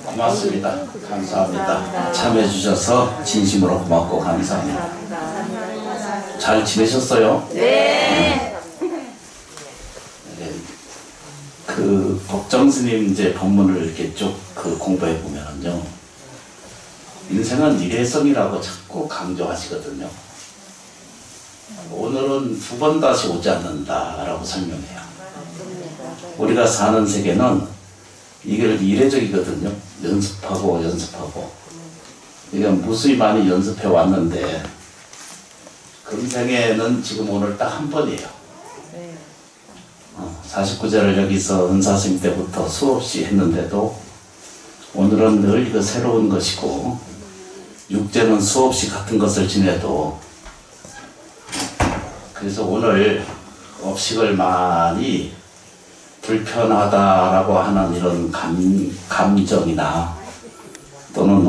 고맙습니다. 감사합니다. 참여해 주셔서 진심으로 고맙고 감사합니다. 잘 지내셨어요? 네. 그 법정 스님 이제 법문을 이렇게 쭉 공부해 보면요, 인생은 일회성이라고 자꾸 강조하시거든요. 오늘은 두 번 다시 오지 않는다라고 설명해요. 우리가 사는 세계는 이게 이례적이거든요. 연습하고 연습하고. 그러니까 무수히 많이 연습해 왔는데 금생에는 지금 오늘 딱 한 번이에요. 49제를 여기서 은사스님 때부터 수없이 했는데도 오늘은 늘 이거 새로운 것이고, 6제는 수없이 같은 것을 지내도, 그래서 오늘 업식을 많이 불편하다라고 하는 이런 감정이나 또는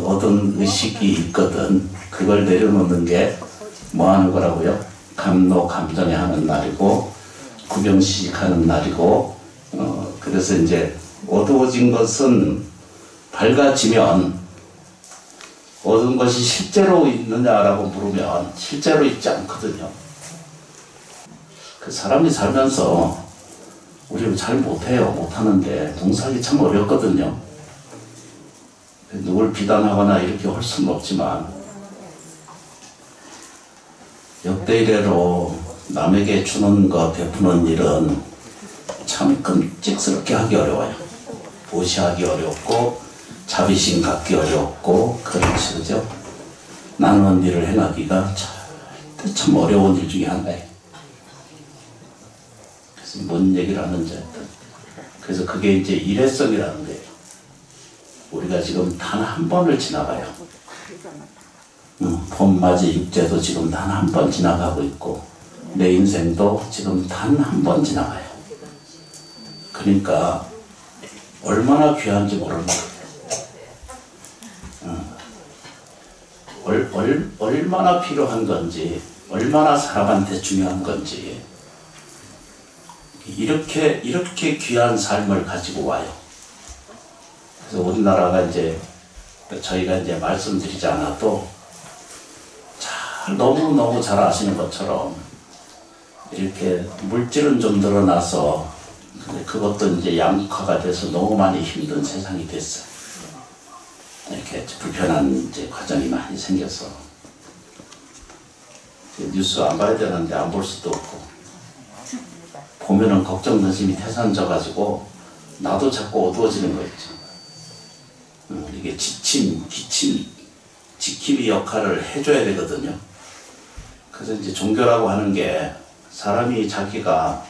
어떤 의식이 있거든, 그걸 내려놓는 게 뭐 하는 거라고요? 감노 감정에 하는 날이고, 구경시식하는 날이고, 그래서 이제 어두워진 것은 밝아지면 어두운 것이 실제로 있느냐라고 물으면 실제로 있지 않거든요. 그 사람이 살면서 우리는 잘 못해요. 못하는데 봉사하기 참 어렵거든요. 누굴 비난하거나 이렇게 할 수는 없지만, 역대 이래로 남에게 주는 것, 베푸는 일은 참 끔찍스럽게 하기 어려워요. 보시하기 어렵고, 자비심 갖기 어렵고, 그렇지, 그죠? 나누는 일을 행하기가 참 어려운 일 중에 하나예요. 그래서 뭔 얘기를 하는지 하여튼. 그래서 그게 이제 일회성이라는 거예요. 우리가 지금 단 한 번을 지나가요. 봄맞이 6제도 지금 단 한 번 지나가고 있고, 내 인생도 지금 단 한 번 지나가요. 그러니까 얼마나 귀한지 모르는 거예요. 얼마나 필요한 건지, 얼마나 사람한테 중요한 건지, 이렇게 귀한 삶을 가지고 와요. 그래서 우리나라가 이제 저희가 이제 말씀드리지 않아도 너무너무 잘 아시는 것처럼 이렇게 물질은 좀 늘어나서, 근데 그것도 이제 양극화가 돼서 너무 많이 힘든 세상이 됐어요. 이렇게 불편한 이제 과정이 많이 생겨서 뉴스 안 봐야 되는데 안 볼 수도 없고, 보면은 걱정 근심이 태산져가지고 나도 자꾸 어두워지는 거 있죠. 이게 지킴이 역할을 해줘야 되거든요. 그래서 이제 종교라고 하는 게 사람이 자기가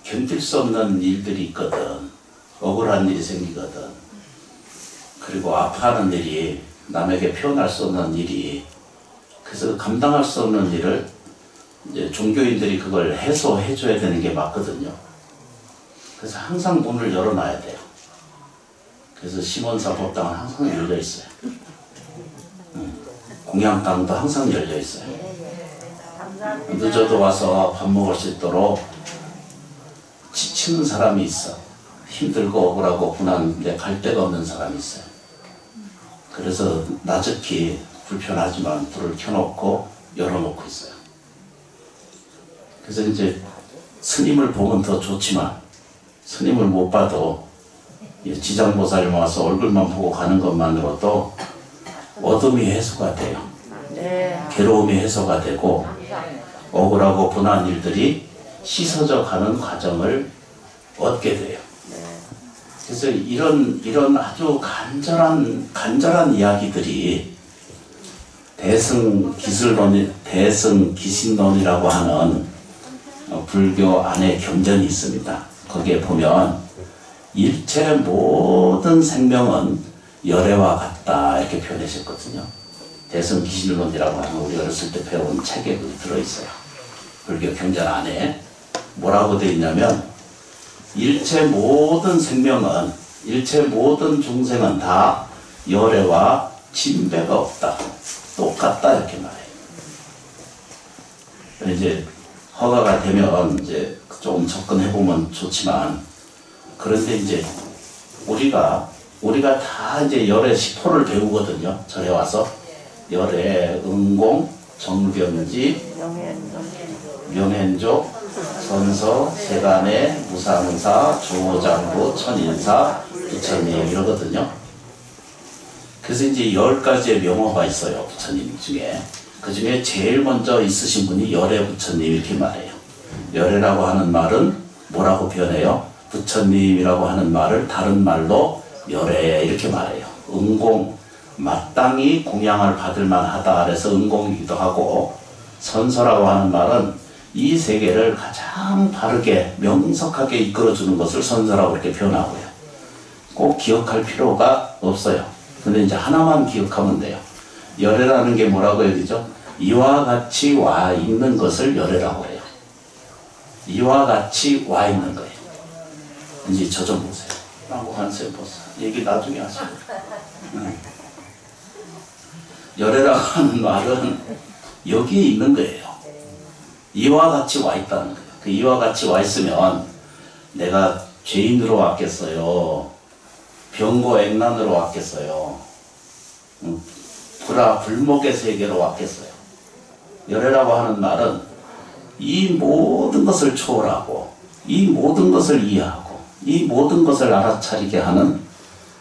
견딜 수 없는 일들이 있거든. 억울한 일이 생기거든. 그리고 아파하는 일이, 남에게 표현할 수 없는 일이, 그래서 감당할 수 없는 일을 이제 종교인들이 그걸 해소해줘야 되는 게 맞거든요. 그래서 항상 문을 열어놔야 돼요. 그래서 시몬사법당은 항상 열려 있어요. 공양당도 항상 열려 있어요. 늦어도 와서 밥 먹을 수 있도록 지치는 사람이 있어. 힘들고 억울하고 고난인데 갈 데가 없는 사람이 있어요. 그래서 나적히 불편하지만 불을 켜놓고 열어놓고 있어요. 그래서 이제 스님을 보면 더 좋지만, 스님을 못 봐도 지장보살이 와서 얼굴만 보고 가는 것만으로도 어둠이 해소가 돼요. 괴로움이 해소가 되고, 억울하고 분한 일들이 씻어져 가는 과정을 얻게 돼요. 그래서 이런 아주 간절한 이야기들이 대승기신론이라고 하는 불교 안에 경전이 있습니다. 거기에 보면 일체 모든 생명은 열애와 같다 이렇게 표현하셨거든요. 대승기신론이라고 하는 우리 어렸을 때 배운 책에 들어있어요. 불교 경전 안에 뭐라고 되어 있냐면, 일체 모든 생명은, 일체 모든 중생은 다 열애와 진배가 없다, 똑같다 이렇게 말해요. 이제 허가가 되면 이제 조금 접근해 보면 좋지만, 그런데 이제 우리가 우리가 다 이제 열의 시포를 배우거든요. 절에 와서. 열의 응공, 정병지, 명현조, 선서, 세간의, 무상사, 조장부, 천인사, 부처님 이러거든요. 그래서 이제 10가지의 명호가 있어요. 부처님 중에. 그 중에 제일 먼저 있으신 분이 열애 부처님 이렇게 말해요. 열애라고 하는 말은 뭐라고 표현해요? 부처님이라고 하는 말을 다른 말로 열애 이렇게 말해요. 응공, 마땅히 공양을 받을 만하다 그래서 응공이기도 하고, 선서라고 하는 말은 이 세계를 가장 바르게 명석하게 이끌어주는 것을 선서라고 이렇게 표현하고요. 꼭 기억할 필요가 없어요. 근데 이제 하나만 기억하면 돼요. 열애라는 게 뭐라고 해야 되죠? 이와 같이 와 있는 것을 열애라고 해요. 이와 같이 와 있는 거예요. 이제 저 좀 보세요. 라고 한쌤 보세요. 얘기 나중에 하세요. 열애라고 하는 말은 여기에 있는 거예요. 이와 같이 와 있다는 거예요. 그 이와 같이 와 있으면 내가 죄인으로 왔겠어요. 병고 액난으로 왔겠어요. 불목의 세계로 왔겠어요. 열애라고 하는 말은 이 모든 것을 초월하고 이 모든 것을 이해하고 이 모든 것을 알아차리게 하는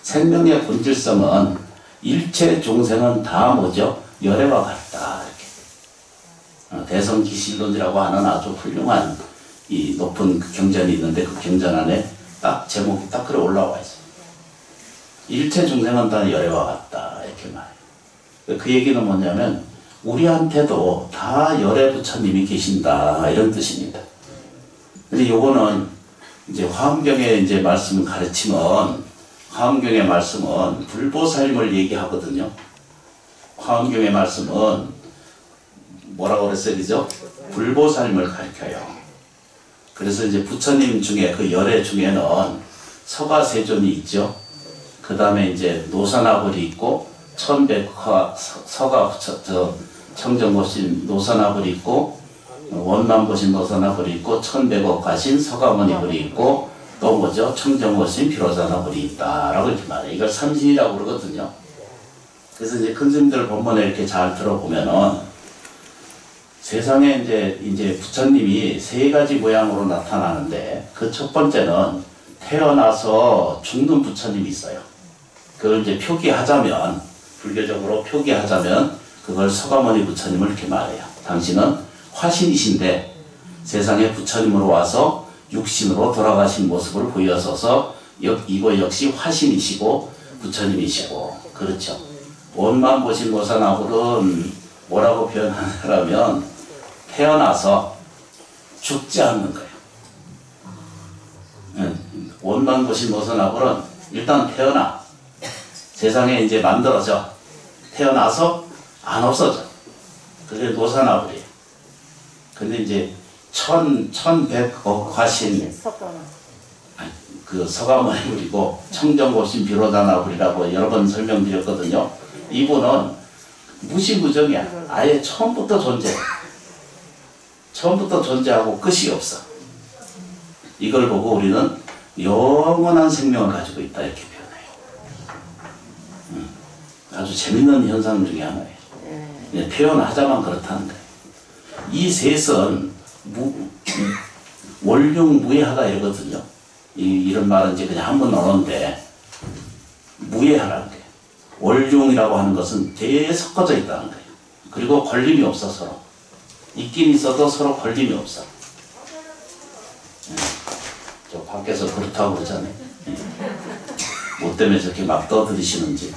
생명의 본질성은 일체 종생은 다 뭐죠? 열애와 같다. 이렇게. 대성기실론이라고 하는 아주 훌륭한 이 높은 그 경전이 있는데 그 경전 안에 딱 제목이 딱 그래 올라와 있어요. 일체 중생은 다 열애와 같다 이렇게 말해요. 그 얘기는 뭐냐면 우리한테도 다 열애 부처님이 계신다 이런 뜻입니다. 근데 요거는 이제 화엄경의 이제 말씀을 가르치면 화엄경의 말씀은 불보살림을 얘기하거든요. 화엄경의 말씀은 뭐라고 그랬어요, 그죠? 불보살림을 가르쳐요. 그래서 이제 부처님 중에 그 열애 중에는 서가세존이 있죠. 그 다음에 이제 노선화불이 있고 천백화 청정고신 노선화불이 있고 원만보신 노선화불이 있고 천백억 가신 서가모니불이 있고 또 뭐죠? 청정고신 비로자나불이 있다라고 이렇게 말해요. 이걸 삼신이라고 그러거든요. 그래서 이제 큰 스님들 본문에 이렇게 잘 들어보면은 세상에 이제 부처님이 세 가지 모양으로 나타나는데 그 첫 번째는 태어나서 죽는 부처님이 있어요. 그걸 이제 표기하자면, 불교적으로 표기하자면 그걸 서가모니 부처님을 이렇게 말해요. 당신은 화신이신데 세상에 부처님으로 와서 육신으로 돌아가신 모습을 보여서서 이거 역시 화신이시고 부처님이시고 그렇죠. 원만 보신 모사나불은 뭐라고 표현하냐면 태어나서 죽지 않는 거예요. 원만 보신 모사나불은 일단 태어나 세상에 이제 만들어져 태어나서 안 없어져. 그게 노사나불이에요. 근데 이제 천백억 화신 그 서가모니불이고 청정고신 비로자나불이라고 여러 번 설명드렸거든요. 이분은 무시무정이야. 아예 처음부터 존재해. 처음부터 존재하고 끝이 없어. 이걸 보고 우리는 영원한 생명을 가지고 있다 이렇게 표현해요. 아주 재밌는 현상 중에 하나예요. 표현하자만 그렇다는 거예요. 이 셋은 원룡무예하다 이러거든요. 이런 말은 이제 그냥 한번 넣었는데 무예하라는 거예요. 원룡이라고 하는 것은 대에 섞어져 있다는 거예요. 그리고 걸림이 없어 서로. 있긴 있어도 서로 걸림이 없어. 저 밖에서 그렇다고 그러잖아요. 뭐 때문에 저렇게 막 떠들이시는지.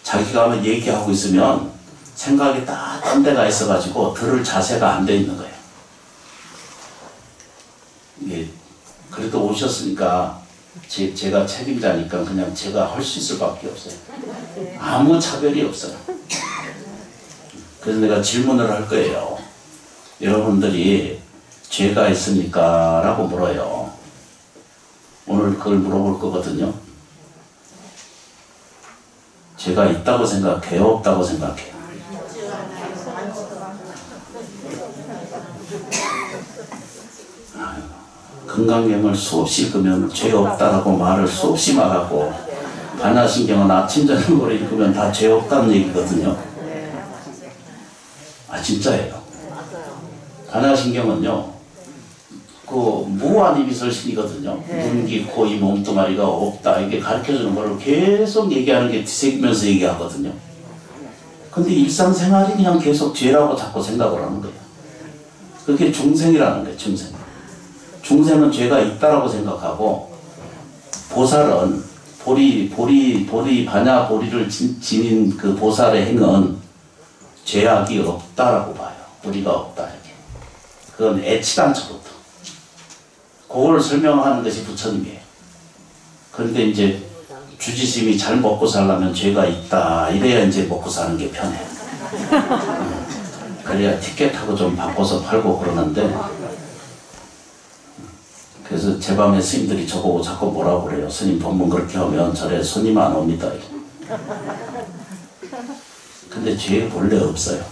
자기가 하면 얘기하고 있으면 생각이 딱 딴 데가 있어가지고 들을 자세가 안 돼 있는 거예요. 이게 그래도 오셨으니까 제가 책임자니까 그냥 제가 할 수 있을 밖에 없어요. 아무 차별이 없어요. 그래서 내가 질문을 할 거예요. 여러분들이 죄가 있습니까? 라고 물어요. 오늘 그걸 물어볼 거거든요. 죄가 있다고 생각해요? 없다고 생각해요? 건강염을 수없이 그면 죄 없다라고 말을 수없이 말하고 반야신경은 아침 저녁으로 읽으면 다 죄 없다는 얘기거든요. 아 진짜예요. 반야신경은요 그 무한 이비설신이거든요. 눈, 귀, 코, 이 몸뚱아리가 없다 이게 가르쳐주는 걸 계속 얘기하는 게 뒤새기면서 얘기하거든요. 근데 일상생활이 그냥 계속 죄라고 자꾸 생각을 하는 거예요. 그게 중생이라는 거예요. 중생. 중생은 죄가 있다라고 생각하고 보살은 반야 보리를 지닌 그 보살의 행은 죄악이 없다라고 봐요. 뿌리가 없다 이렇게. 그건 애치단처부터. 그걸 설명하는 것이 부처님이에요. 그런데 이제 주지심이 잘 먹고 살려면 죄가 있다 이래야 이제 먹고 사는 게 편해. 그래야 티켓하고 좀 바꿔서 팔고 그러는데 그래서 제 밤에 스님들이 저보고 자꾸 뭐라고 그래요. 스님 법문 그렇게 하면 절에 손님 안 옵니다. 근데 죄 본래 없어요.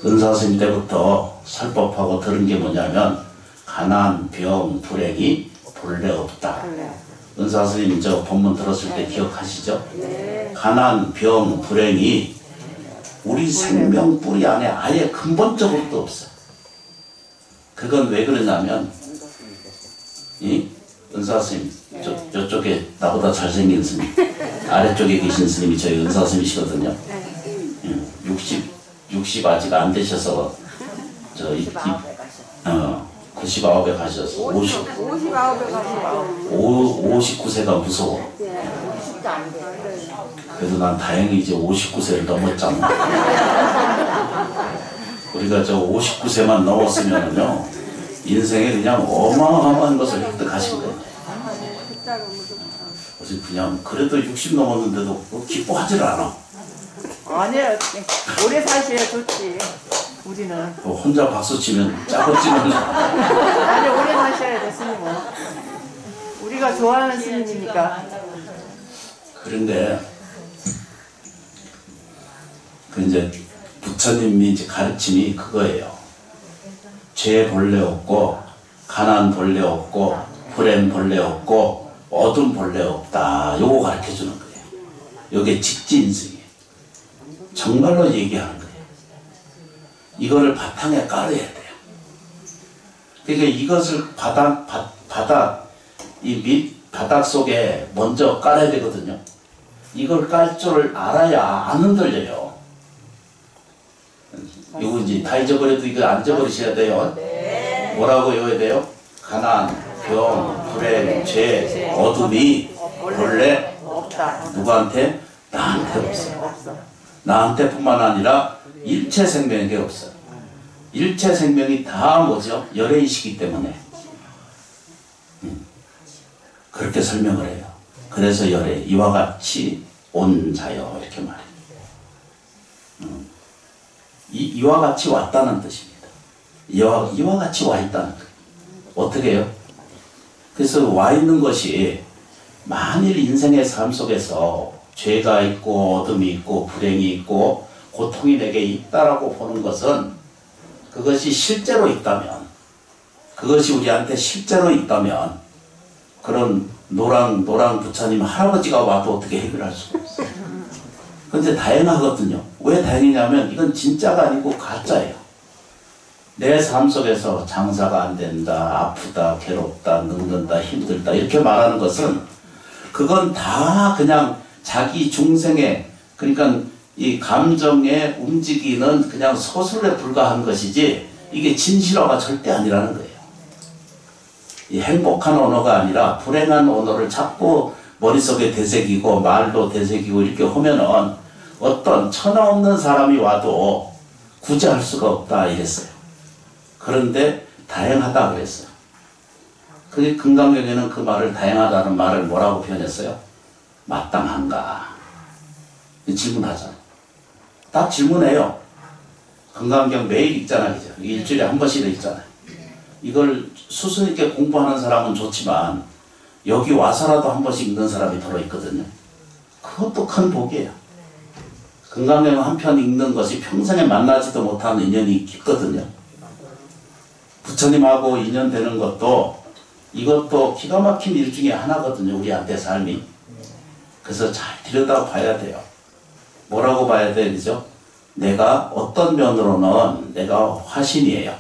은사스님 때부터 살법하고 들은 게 뭐냐면 가난, 병, 불행이 본래 없다. 은사스님 저 법문 들었을 때 기억하시죠? 가난, 병, 불행이 우리 생명 뿌리 안에 아예 근본적으로도 없어요. 그건 왜 그러냐면 이 은사스님 저쪽에 나보다 잘생긴 스님 아래쪽에 계신 스님이 저희 은사스님이시거든요. 60 아직 안 되셔서 99에 가셔서 59세가 무서워. 그래도 난 다행히 이제 59세를 넘었잖아. 우리가 저 59세만 넘었으면은요 인생에 그냥 어마어마한 것을 획득하신 거예요. 그래서 그냥 그래도 60 넘었는데도 기뻐하질 않아. 아니에요. 오래 사셔야 좋지. 우리는. 혼자 박수 치면 짜고치면 아니 오래 사셔야 돼 스님은. 우리가 좋아하는 스님이니까. 그런데 그 이제 부처님이 이제 가르침이 그거예요. 죄 본래 없고 가난 본래 없고 불행 본래 없고 어둠 본래 없다. 요거 가르쳐 주는 거예요. 요게 직진승이에요. 정말로 얘기하는 거예요. 이거를 바탕에 깔아야 돼요. 그러니까 이것을 바닥 속에 먼저 깔아야 되거든요. 이걸 깔 줄을 알아야 안 흔들려요. 이거 이제 다 잊어버려도 이거 안 잊어버리셔야 돼요. 뭐라고 외워야 돼요? 가난, 병, 불행, 죄, 어둠이 본래 누구한테? 나한테 없어요. 나한테뿐만 아니라 일체 생명에게 없어요. 일체 생명이 다 뭐죠? 열애이시기 때문에 그렇게 설명을 해요. 그래서 열애, 이와 같이 온 자요 이렇게 말해요. 이와 같이 왔다는 뜻입니다. 이와 같이 와 있다는 거예요. 어떻게 해요? 그래서 와 있는 것이 만일 인생의 삶 속에서 죄가 있고 어둠이 있고 불행이 있고 고통이 내게 있다라고 보는 것은 그것이 실제로 있다면 그것이 우리한테 실제로 있다면 그런 노랑 부처님 할아버지가 와도 어떻게 해결할 수가 없어요. 근데 다행하거든요. 왜 다행이냐면 이건 진짜가 아니고 가짜예요. 내 삶 속에서 장사가 안 된다, 아프다, 괴롭다, 늙는다, 힘들다 이렇게 말하는 것은 그건 다 그냥 자기 중생의 그러니까 이 감정에 움직이는 그냥 서술에 불과한 것이지 이게 진실화가 절대 아니라는 거예요. 이 행복한 언어가 아니라 불행한 언어를 자꾸 머릿속에 되새기고 말로 되새기고 이렇게 하면은 어떤 천하 없는 사람이 와도 구제할 수가 없다 이랬어요. 그런데 다행하다 그랬어요. 그게 금강경에는 그 말을 다행하다는 말을 뭐라고 표현했어요? 마땅한가? 질문하잖아요. 딱 질문해요. 금강경 매일 읽잖아요. 그죠? 일주일에 한 번씩 읽잖아요. 이걸 수순 있게 공부하는 사람은 좋지만 여기 와서라도 한 번씩 읽는 사람이 들어있거든요. 그것도 큰 복이에요. 금강경 한 편 읽는 것이 평생에 만나지도 못한 인연이 깊거든요. 부처님하고 인연되는 것도 이것도 기가 막힌 일 중에 하나거든요. 우리한테 삶이. 그래서 잘 들여다봐야 돼요. 뭐라고 봐야 돼, 그죠? 내가 어떤 면으로는 내가 화신이에요.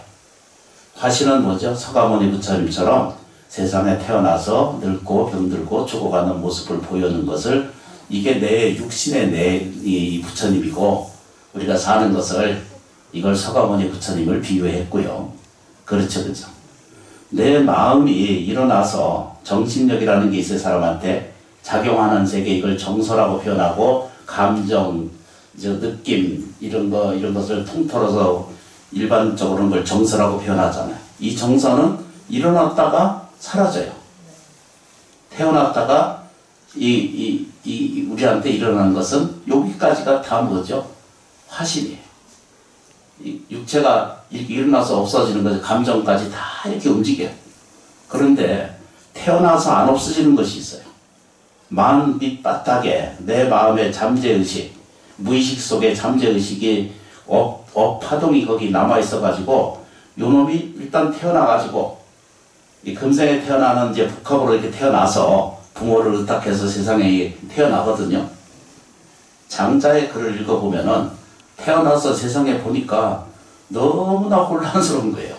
화신은 뭐죠? 서가모니 부처님처럼 세상에 태어나서 늙고 병들고 죽어가는 모습을 보여주는 것을, 이게 내 육신의 이 부처님이고, 우리가 사는 것을, 이걸 서가모니 부처님을 비유했고요. 그렇죠, 그죠? 내 마음이 일어나서 정신력이라는 게 있어요. 사람한테 작용하는 세계, 이걸 정서라고 표현하고, 감정, 느낌, 이런 것을 통틀어서 일반적으로는 걸 정서라고 표현하잖아요. 이 정서는 일어났다가 사라져요. 태어났다가 우리한테 일어나는 것은 여기까지가 다 뭐죠? 화신이에요. 육체가 이렇게 일어나서 없어지는 것이, 감정까지 다 이렇게 움직여요. 그런데 태어나서 안 없어지는 것이 있어요. 마음 밑바닥에 내 마음의 잠재의식, 무의식 속에 잠재의식이 파동이 거기 남아있어가지고, 요 놈이 일단 태어나가지고, 이 금생에 태어나는 이제 복합으로 이렇게 태어나서 부모를 의탁해서 세상에 태어나거든요. 장자의 글을 읽어보면은 태어나서 세상에 보니까 너무나 혼란스러운 거예요.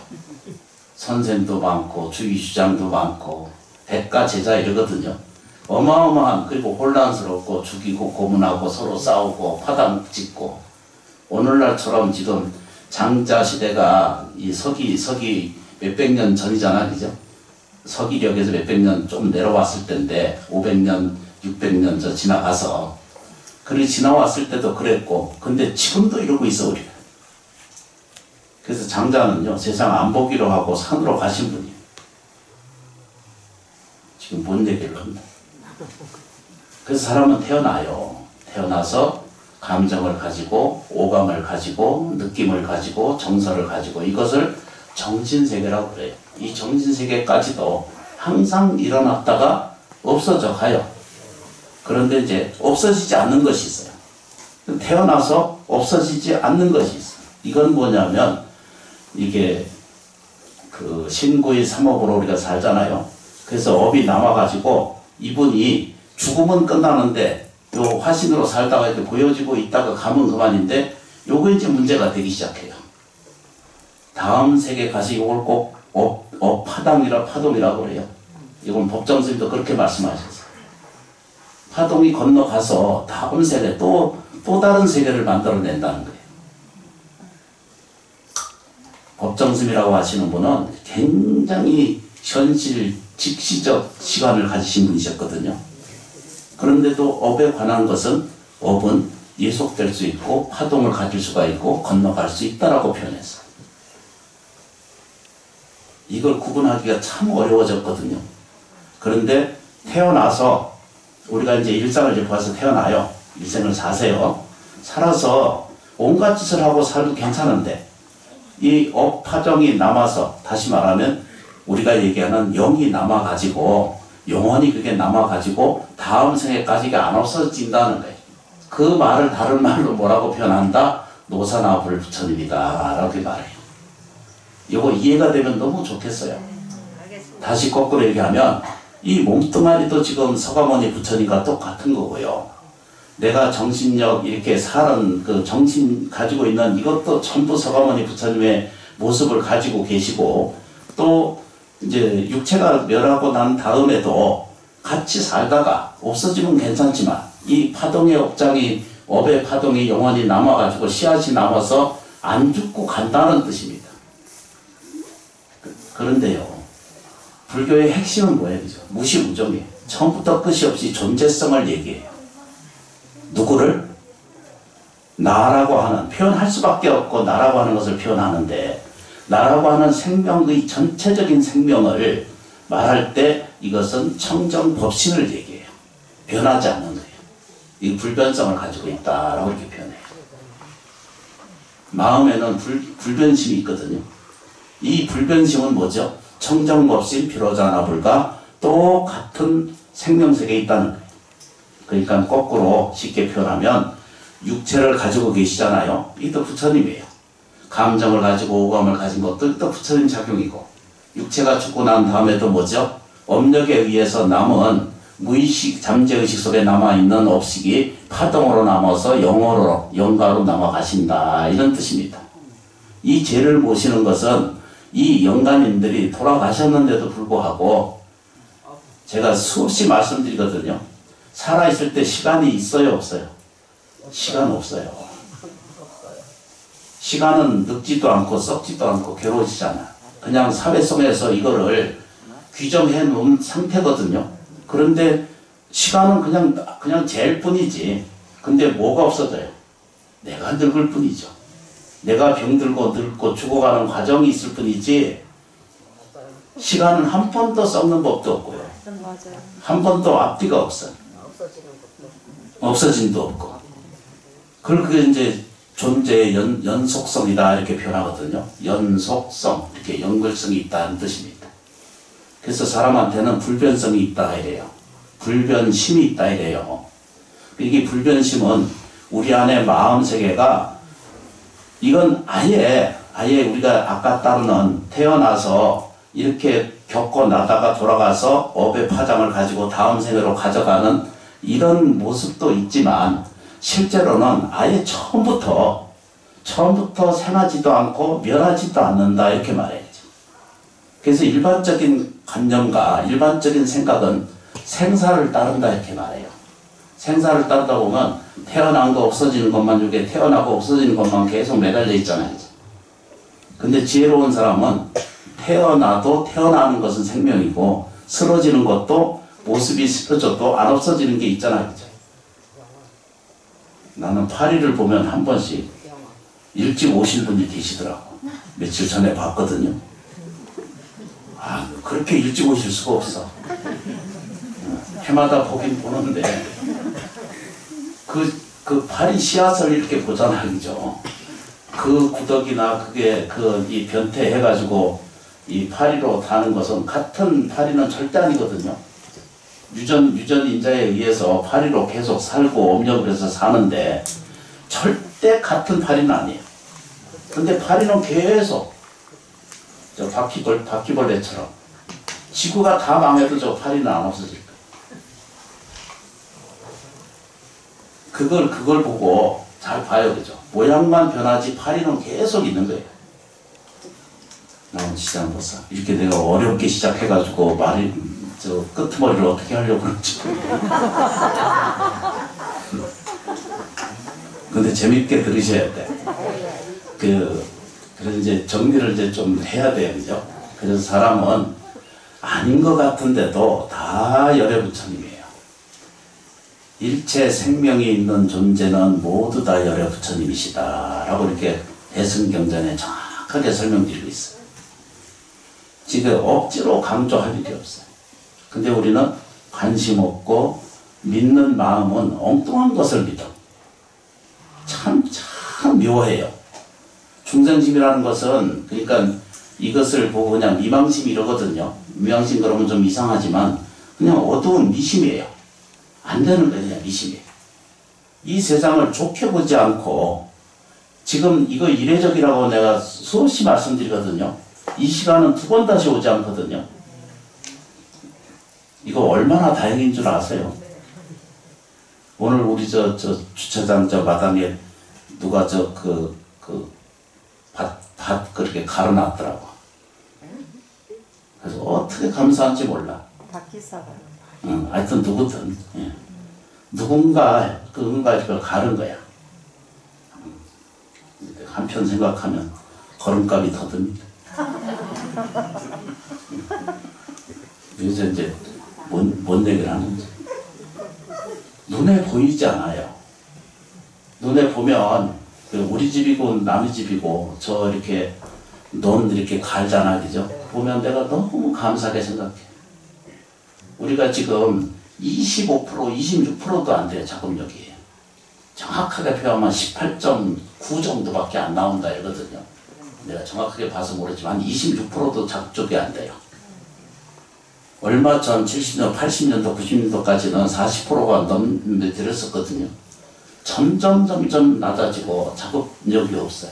선생도 많고 주의주장도 많고 백가 제자 이러거든요. 어마어마한, 그리고 혼란스럽고 죽이고 고문하고 서로 싸우고 파당 짓고, 오늘날처럼 지금 장자 시대가 이 서기 몇백 년 전이잖아, 그죠? 서기력에서 몇백 년 좀 내려왔을 때인데, 500년, 600년 저 지나가서, 그리 지나왔을 때도 그랬고, 근데 지금도 이러고 있어, 우리가. 그래서 장자는요, 세상 안 보기로 하고 산으로 가신 분이에요. 지금 뭔 얘기를 합니다. 그래서 사람은 태어나요. 태어나서 감정을 가지고, 오감을 가지고, 느낌을 가지고, 정서를 가지고, 이것을 정신세계라고 그래요. 이 정신세계까지도 항상 일어났다가 없어져 가요. 그런데 이제 없어지지 않는 것이 있어요. 태어나서 없어지지 않는 것이 있어요. 이건 뭐냐면, 이게 그 신구의 삼업으로 우리가 살잖아요. 그래서 업이 남아가지고, 이분이 죽으면 끝나는데, 요 화신으로 살다가 이렇게 보여지고 있다가 가면 그만인데, 요거 이제 문제가 되기 시작해요. 다음 세계 가서 이걸 꼭 파동이라고 그래요. 이건 법정스님도 그렇게 말씀하셨어요. 파동이 건너가서 다음 세계, 또 다른 세계를 만들어낸다는 거예요. 법정스님이라고 하시는 분은 굉장히 현실, 직시적 시간을 가지신 분이셨거든요. 그런데도 업에 관한 것은, 업은 예속될 수 있고 파동을 가질 수가 있고 건너갈 수 있다라고 표현했어요. 이걸 구분하기가 참 어려워졌거든요. 그런데 태어나서 우리가 이제 일상을 이제 봐서 태어나요. 일생을 사세요. 살아서 온갖 짓을 하고 살도 괜찮은데, 이 업파정이 남아서, 다시 말하면 우리가 얘기하는 영이 남아가지고, 영원히 그게 남아가지고 다음 생에까지가 안 없어진다는 거예요. 그 말을 다른 말로 뭐라고 표현한다? 노사나불 부처님이다 라고 말해요. 이거 이해가 되면 너무 좋겠어요. 다시 거꾸로 얘기하면, 이 몸뚱아리도 지금 서가모니 부처님과 똑같은 거고요. 내가 정신력 이렇게 사는 그 정신 가지고 있는 이것도 전부 서가모니 부처님의 모습을 가지고 계시고, 또 이제 육체가 멸하고 난 다음에도 같이 살다가 없어지면 괜찮지만, 이 파동의 업장이, 업의 파동이 영원히 남아가지고 씨앗이 남아서 안 죽고 간다는 뜻입니다. 그런데요, 불교의 핵심은 뭐예요? 그죠? 무시무정이에요. 처음부터 끝이 없이 존재성을 얘기해요. 누구를? 나라고 하는, 표현할 수밖에 없고 나라고 하는 것을 표현하는데, 나라고 하는 생명의 전체적인 생명을 말할 때 이것은 청정법신을 얘기해요. 변하지 않는 거예요. 이 불변성을 가지고 있다라고 이렇게 표현해요. 마음에는 불변심이 있거든요. 이 불변심은 뭐죠? 청정법신 비로자나불과 똑같은 생명세계에 있다는 거예요. 그러니까 거꾸로 쉽게 표현하면, 육체를 가지고 계시잖아요. 이것도 부처님이에요. 감정을 가지고 오감을 가진 것도 또 부처님 작용이고, 육체가 죽고 난 다음에도 뭐죠? 업력에 의해서 남은 무의식 잠재의식 속에 남아있는 업식이 파동으로 남아서 영가로 남아가신다 이런 뜻입니다. 이 죄를 모시는 것은 이 영감님들이 돌아가셨는데도 불구하고 제가 수없이 말씀드리거든요. 살아있을 때 시간이 있어요 없어요? 시간 없어요. 시간은 늙지도 않고 썩지도 않고 괴로워지잖아. 그냥 사회 속에서 이거를 규정해 놓은 상태거든요. 그런데 시간은 그냥 잴 뿐이지. 근데 뭐가 없어져요? 내가 늙을 뿐이죠. 내가 병들고 늙고 죽어가는 과정이 있을 뿐이지 시간은 한 번도 썩는 법도 없고요. 한 번도 앞뒤가 없어요. 없어짐도 없고. 그게 이제 존재의 연속성이다 이렇게 표현하거든요. 연속성, 이렇게 연결성이 있다는 뜻입니다. 그래서 사람한테는 불변성이 있다 이래요. 불변심이 있다 이래요. 이게 불변심은 우리 안에 마음 세계가 이건 아예 우리가 아까 따르는 태어나서 이렇게 겪고 나다가 돌아가서 업의 파장을 가지고 다음 생애로 가져가는 이런 모습도 있지만 실제로는 아예 처음부터 생하지도 않고 멸하지도 않는다 이렇게 말해야죠. 그래서 일반적인 관념과 일반적인 생각은 생사를 따른다 이렇게 말해요. 생사를 따르다 보면 태어난 거 없어지는 것만 중에 태어나고 없어지는 것만 계속 매달려 있잖아요. 근데 지혜로운 사람은 태어나도 태어나는 것은 생명이고 쓰러지는 것도 모습이 쓰러져도 안 없어지는 게 있잖아요. 그죠? 나는 파리를 보면 한 번씩 일찍 오신 분이 계시더라고. 며칠 전에 봤거든요. 아, 그렇게 일찍 오실 수가 없어. 해마다 보긴 보는데 그 파리 씨앗을 이렇게 보잖아요. 그죠? 그 구덕이나 이 변태해가지고 이 파리로 다는 것은 같은 파리는 절대 아니거든요. 유전 인자에 의해서 파리로 계속 살고 업력을 해서 사는데 절대 같은 파리는 아니에요. 근데 파리는 계속 저 바퀴벌레처럼 지구가 다 망해도 저 파리는 안 없어질 거예요. 그걸 보고 잘 봐요. 그죠? 모양만 변하지 파리는 계속 있는 거예요. 나온 시장 보사. 이렇게 내가 어렵게 시작해가지고 저 끄트머리를 어떻게 하려고 그러지. 근데 재밌게 들으셔야 돼. 그래서 이제 정리를 이제 좀 해야 돼요. 그죠? 그래서 사람은 아닌 것 같은데도 다 열애 부처님이에요. 일체 생명이 있는 존재는 모두 다 열애 부처님이시다. 라고 이렇게 대승경전에 정확하게 설명드리고 있어요. 지금 억지로 강조할 일이 없어요. 근데 우리는 관심 없고 믿는 마음은 엉뚱한 것을 믿어. 참 묘해요. 중생심이라는 것은 그러니까 이것을 보고 그냥 미망심 이러거든요. 미망심 그러면 좀 이상하지만 그냥 어두운 미심이에요. 안 되는 거예요. 그냥 미심이에요. 이 세상을 좋게 보지 않고 지금 이거 이례적이라고 내가 수없이 말씀드리거든요. 이 시간은 두 번 다시 오지 않거든요. 이거 얼마나 다행인 줄 아세요? 오늘 우리 저 주차장 저 마당에 누가 밭 그렇게 갈아놨더라고. 그래서 어떻게 감사한지 몰라. 밭기사가. 하여튼 누구든 누군가 이걸 가른 거야. 한편 생각하면 걸음값이 더 듭니다. 여기서 이제 뭔 얘기를 하는지. 눈에 보이지 않아요. 눈에 보면 우리 집이고 남의 집이고 저 이렇게 논 이렇게 갈잖아. 그죠? 보면 내가 너무 감사하게 생각해. 우리가 지금 25%, 26%도 안 돼요. 작업력이. 정확하게 표현하면 18.9 정도밖에 안 나온다 이러거든요. 내가 정확하게 봐서 모르지만 26%도 작업력이 안 돼요. 얼마 전 70년, 80년도, 90년도까지는 40%가 넘어들었었거든요. 점점 낮아지고 작업력이 없어요.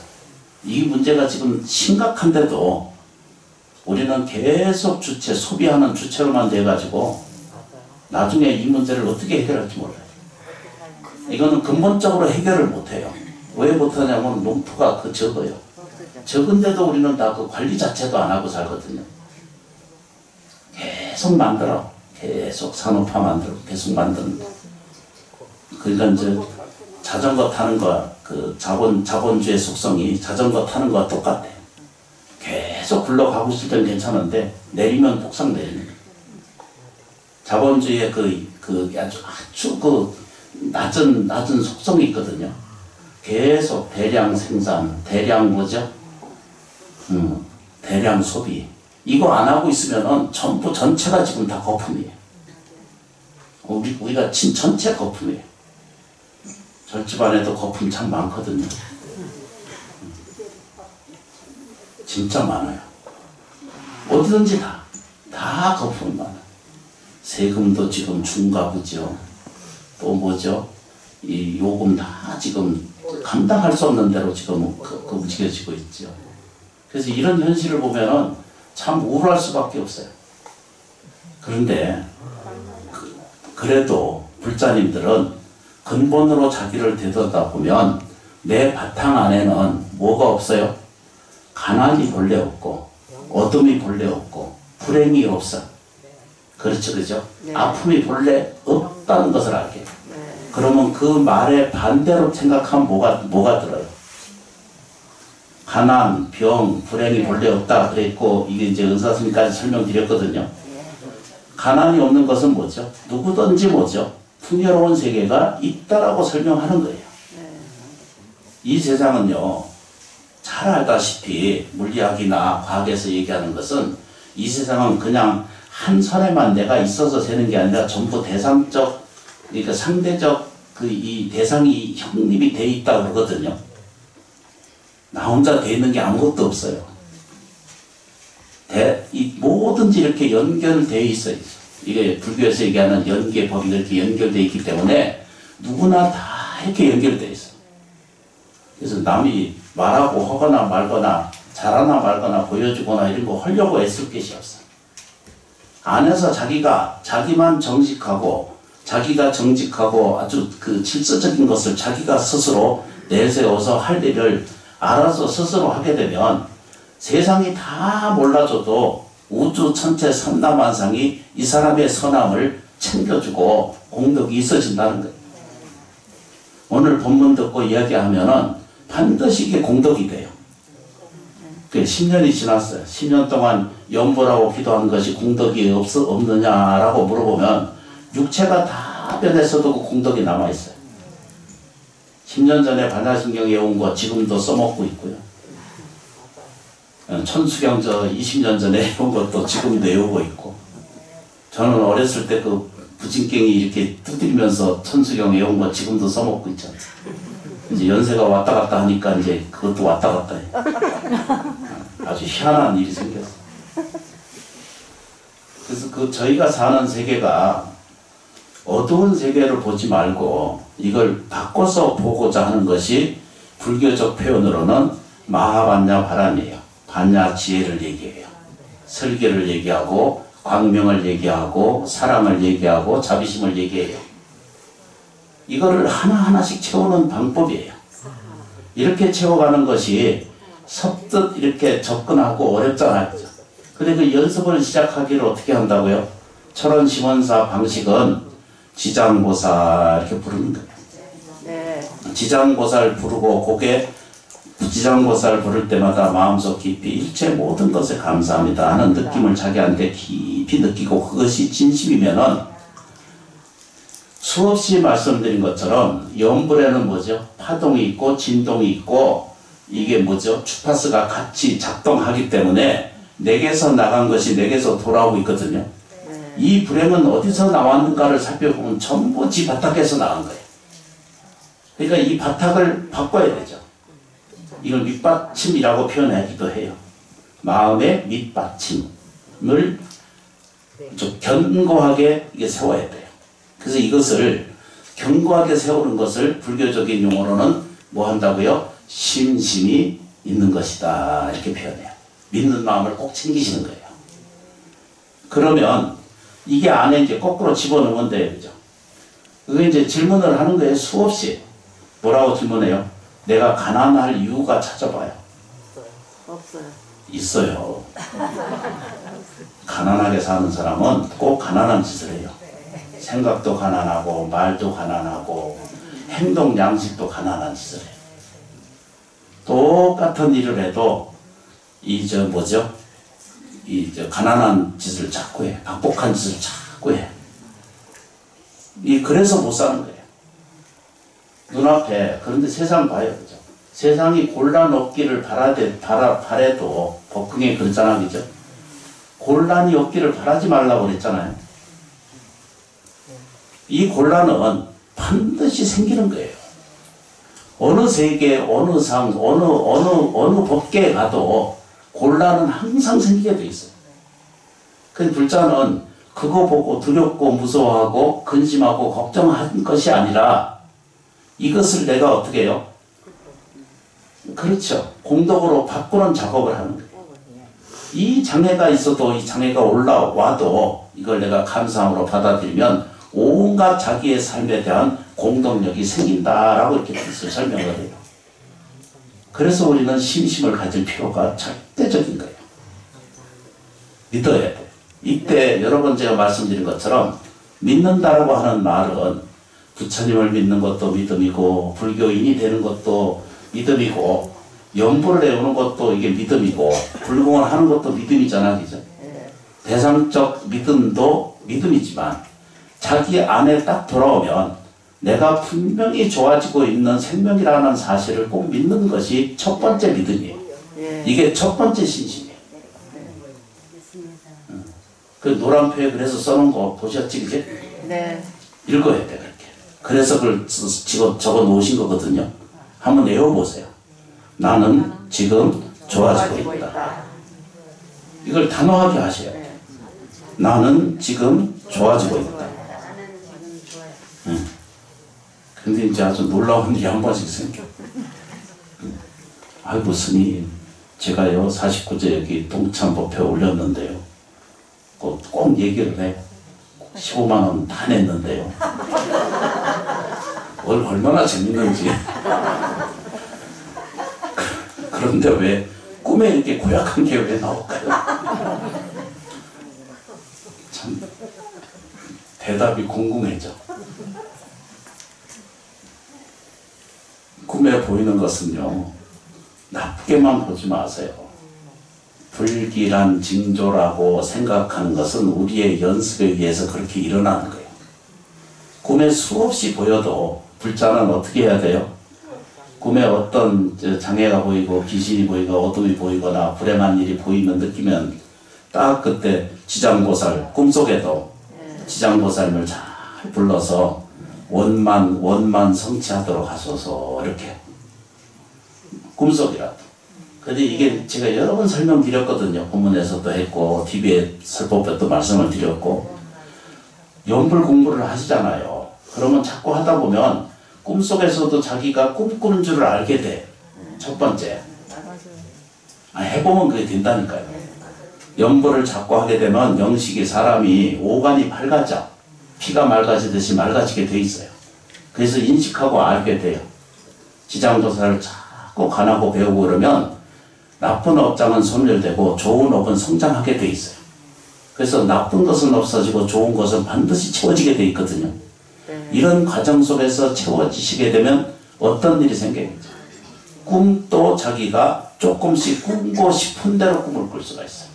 이 문제가 지금 심각한데도 우리는 계속 소비하는 주체로만 돼가지고 나중에 이 문제를 어떻게 해결할지 몰라요. 이거는 근본적으로 해결을 못해요. 왜 못하냐면 농토가 적어요. 적은데도 우리는 다 그 관리 자체도 안 하고 살거든요. 계속 만들어. 계속 산업화 만들고 계속 만드는. 그러니까 이제 자전거 타는 거, 그 자본주의 속성이 자전거 타는 거와 똑같아. 계속 굴러가고 있을 땐 괜찮은데 내리면 폭삭 내리는 거예요. 자본주의의 아주 낮은 속성이 있거든요. 계속 대량 생산, 대량 대량 소비. 이거 안 하고 있으면은 전부 전체가 지금 다 거품이에요. 우리가 전체 거품이에요. 저희 집안에도 거품 참 많거든요. 진짜 많아요. 어디든지 다 거품이 많아요. 세금도 지금 중과부죠. 또 이 요금 다 지금 감당할 수 없는 대로 지금 움직여지고 있죠. 그래서 이런 현실을 보면은 참 우울할 수밖에 없어요. 그런데 그래도 불자님들은 근본으로 자기를 되돌아보면 내 바탕 안에는 뭐가 없어요? 가난이 본래 없고 어둠이 본래 없고 불행이 없어. 그렇죠, 그죠? 네. 아픔이 본래 없다는 것을 알게. 네. 그러면 그 말에 반대로 생각하면 뭐가 들어요? 가난, 병, 불행이 본래 없다 그랬고 이게 이제 의사 선생님까지 설명드렸거든요. 가난이 없는 것은 뭐죠? 누구든지 풍요로운 세계가 있다라고 설명하는 거예요. 이 세상은요, 잘 알다시피 물리학이나 과학에서 얘기하는 것은 이 세상은 그냥 한 선에만 내가 있어서 되는 게 아니라 전부 대상적, 그러니까 상대적 이 대상이 형립이 돼 있다고 그러거든요. 나 혼자 돼 있는 게 아무것도 없어요. 뭐든지 이렇게 연결돼 있어요. 이게 불교에서 얘기하는 연계법이 이렇게 연결돼 있기 때문에 누구나 다 이렇게 연결돼 있어요. 그래서 남이 말하고 하거나 말거나 잘하나 말거나 보여주거나 이런 거 하려고 애쓸 것이 없어요. 안에서 자기만 정직하고 아주 그 질서적인 것을 자기가 스스로 내세워서 할 일을 알아서 스스로 하게 되면 세상이 다 몰라줘도 우주 천체 삼라만상이 이 사람의 선함을 챙겨주고 공덕이 있어진다는 거예요. 오늘 본문 듣고 이야기하면은 반드시 이게 공덕이 돼요. 10년이 지났어요. 10년 동안 염불하고 기도한 것이 공덕이 없느냐라고 물어보면 육체가 다 변했어도 그 공덕이 남아있어요. 10년 전에 반야신경 외운 거 지금도 써먹고 있고요. 천수경 20년 전에 외운 것도 지금도 외우고 있고. 저는 어렸을 때 그 부진경이 이렇게 두드리면서 천수경 외운 거 지금도 써먹고 있잖아요. 이제 연세가 왔다 갔다 하니까 이제 그것도 왔다 갔다 해요. 아주 희한한 일이 생겼어요. 그래서 저희가 사는 세계가 어두운 세계를 보지 말고 이걸 바꿔서 보고자 하는 것이 불교적 표현으로는 마하반야 바람이에요. 반야 지혜를 얘기해요. 설계를 얘기하고 광명을 얘기하고 사랑을 얘기하고 자비심을 얘기해요. 이거를 하나하나씩 채우는 방법이에요. 이렇게 채워가는 것이 섭뜻 이렇게 접근하고 어렵잖아요. 근데 그 연습을 시작하기를 어떻게 한다고요? 철원심원사 방식은 지장보살 이렇게 부르는 거예요. 네. 지장보살 부르고 지장보살 부를 때마다 마음속 깊이 일체 모든 것에 감사합니다 하는 느낌을 자기한테 깊이 느끼고 그것이 진심이면은 수없이 말씀드린 것처럼 염불에는 뭐죠? 파동이 있고 진동이 있고 이게 뭐죠? 주파수가 같이 작동하기 때문에 내게서 나간 것이 내게서 돌아오고 있거든요. 이 불행은 어디서 나왔는가를 살펴보면 전부 지 바닥에서 나온 거예요. 그러니까 이 바닥을 바꿔야 되죠. 이걸 밑받침이라고 표현하기도 해요. 마음의 밑받침을 좀 견고하게 이게 세워야 돼요. 그래서 이것을 견고하게 세우는 것을 불교적인 용어로는 뭐 한다고요? 심심이 있는 것이다 이렇게 표현해요. 믿는 마음을 꼭 챙기시는 거예요. 그러면 이게 안에 이제 거꾸로 집어넣으면 돼요. 그죠? 그게 이제 질문을 하는 거예요. 수없이. 뭐라고 질문해요? 내가 가난할 이유가 찾아봐요. 없어요. 있어요. 가난하게 사는 사람은 꼭 가난한 짓을 해요. 생각도 가난하고 말도 가난하고 행동 양식도 가난한 짓을 해요. 똑같은 일을 해도 이 저 뭐죠? 이 저 가난한 짓을 자꾸 해. 박복한 짓을 자꾸 해. 그래서 못 사는 거예요. 눈앞에. 그런데 세상 봐요. 그죠? 세상이 곤란 없기를 바래도 법흥에 그랬잖아. 그죠? 곤란이 없기를 바라지 말라고 그랬잖아요. 이 곤란은 반드시 생기는 거예요. 어느 세계, 어느 상, 어느 법계에 가도 곤란은 항상 생기게 돼 있어요. 그 불자는 그거 보고 두렵고 무서워하고 근심하고 걱정한 것이 아니라 이것을 내가 어떻게 해요? 그렇죠. 공덕으로 바꾸는 작업을 하는 거예요. 이 장애가 있어도 이 장애가 올라와도 이걸 내가 감사함으로 받아들이면 온갖 자기의 삶에 대한 공덕력이 생긴다라고 이렇게 뜻을 설명을 해요. 그래서 우리는 신심을 가질 필요가 절대적인 거예요. 믿어야 돼. 이때 여러 번 제가 말씀드린 것처럼 믿는다라고 하는 말은 부처님을 믿는 것도 믿음이고 불교인이 되는 것도 믿음이고 연보를 외우는 것도 이게 믿음이고 불공을 하는 것도 믿음이잖아. 그죠? 대상적 믿음도 믿음이지만 자기 안에 딱 돌아오면 내가 분명히 좋아지고 있는 생명이라는 사실을 꼭 믿는 것이 첫 번째 믿음이에요. 이게 첫 번째 신심이에요. 그 노란표에 그래서 써놓은 거 보셨지, 그지? 네. 읽어야 돼, 그렇게. 그래서 그걸 적어 놓으신 거거든요. 한번 외워보세요. 나는 지금 좋아지고 있다. 이걸 단호하게 하셔야 돼요. 나는 지금 좋아지고 있다. 근데 이제 아주 놀라운 일이 한 번씩 생겨. 아이고, 스님, 제가요, 49제 여기 동참법회 올렸는데요. 꼭 얘기를 해. 15만원 다 냈는데요. 얼마나 재밌는지. 그런데 왜 꿈에 이렇게 고약한 게 왜 나올까요? 참 대답이 궁금해져. 꿈에 보이는 것은요, 나쁘게만 보지 마세요. 불길한 징조라고 생각하는 것은 우리의 연습에 의해서 그렇게 일어나는 거예요. 꿈에 수없이 보여도 불자는 어떻게 해야 돼요? 꿈에 어떤 장애가 보이고 귀신이 보이고 어둠이 보이거나 불행한 일이 보이면 느끼면 딱 그때 지장보살, 꿈속에도 지장보살을 잘 불러서 원만 성취하도록 하소서, 이렇게. 꿈속이라도. 근데 이게 제가 여러 번 설명드렸거든요. 본문에서도 했고 TV에 설법에도 말씀을 드렸고. 연불 공부를 하시잖아요. 그러면 자꾸 하다 보면 꿈속에서도 자기가 꿈꾸는 줄을 알게 돼. 첫 번째. 해보면 그게 된다니까요. 연불을 자꾸 하게 되면 영식이 사람이 오간이 밝아져. 피가 맑아지듯이 맑아지게 돼 있어요. 그래서 인식하고 알게 돼요. 지장도사를 자꾸 간하고 배우고 그러면 나쁜 업장은 소멸되고 좋은 업은 성장하게 돼 있어요. 그래서 나쁜 것은 없어지고 좋은 것은 반드시 채워지게 돼 있거든요. 이런 과정 속에서 채워지시게 되면 어떤 일이 생기겠죠? 꿈도 자기가 조금씩 꾸고 싶은 대로 꿈을 꿀 수가 있어요.